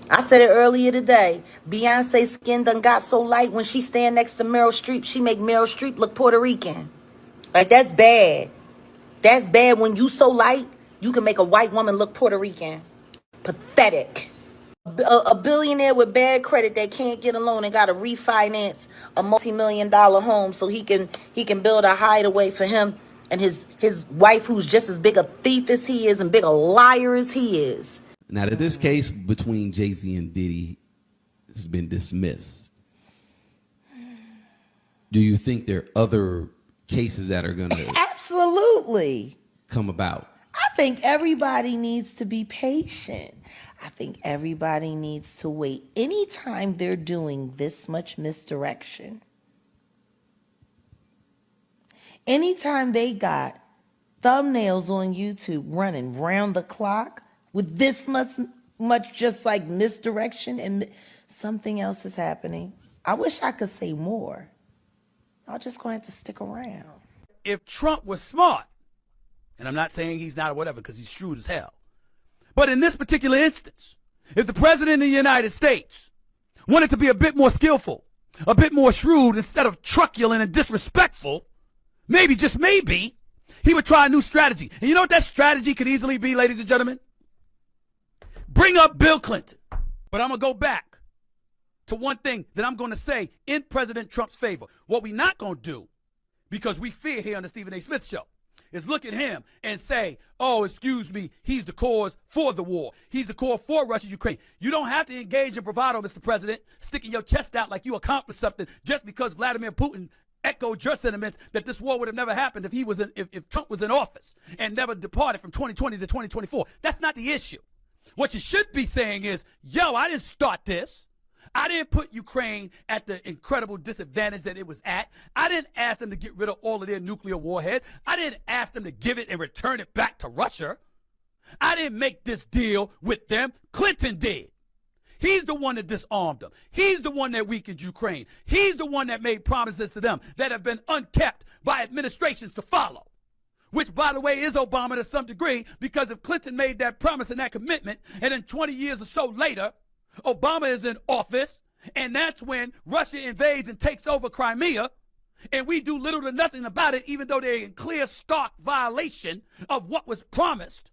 I said it earlier today. Beyonce's skin done got so light when she stand next to Meryl Streep, she make Meryl Streep look Puerto Rican. Like, that's bad. That's bad. When you so light, you can make a white woman look Puerto Rican. Pathetic. A billionaire with bad credit that can't get a loan and got to refinance a multi-million-dollar home so he can build a hideaway for him and his wife, who's just as big a thief as he is and big a liar as he is. Now that this case between Jay-Z and Diddy has been dismissed, do you think there are other cases that are going to absolutely come about? I think everybody needs to be patient. I think everybody needs to wait. Anytime they're doing this much misdirection, anytime they got thumbnails on YouTube running round the clock with this much just like misdirection, and something else is happening. I wish I could say more. Y'all just going to have to stick around. If Trump was smart, and I'm not saying he's not or whatever because he's shrewd as hell, but in this particular instance, if the president of the United States wanted to be a bit more skillful, a bit more shrewd, instead of truculent and disrespectful, maybe, just maybe, he would try a new strategy. And you know what that strategy could easily be, ladies and gentlemen? Bring up Bill Clinton. But I'm going to go back to one thing that I'm going to say in President Trump's favor. What we're not going to do, because we fear here on the Stephen A. Smith Show, is look at him and say, oh, excuse me, he's the cause for the war. He's the cause for Russia-Ukraine. You don't have to engage in bravado, Mr. President, sticking your chest out like you accomplished something just because Vladimir Putin echoed your sentiments that this war would have never happened if Trump was in office and never departed from 2020 to 2024. That's not the issue. What you should be saying is, yo, I didn't start this. I didn't put Ukraine at the incredible disadvantage that it was at. I didn't ask them to get rid of all of their nuclear warheads. I didn't ask them to give it and return it back to Russia. I didn't make this deal with them. Clinton did. He's the one that disarmed them. He's the one that weakened Ukraine. He's the one that made promises to them that have been unkept by administrations to follow. Which, by the way, is Obama to some degree, because if Clinton made that promise and that commitment, and then 20 years or so later, Obama is in office, and that's when Russia invades and takes over Crimea, and we do little to nothing about it, even though they're in clear, stark violation of what was promised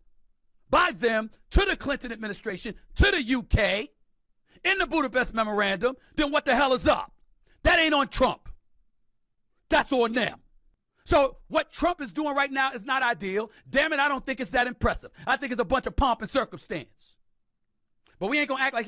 by them to the Clinton administration, to the UK, in the Budapest Memorandum, then what the hell is up? That ain't on Trump. That's on them. So what Trump is doing right now is not ideal. Damn it, I don't think it's that impressive. I think it's a bunch of pomp and circumstance. But we ain't going to act like he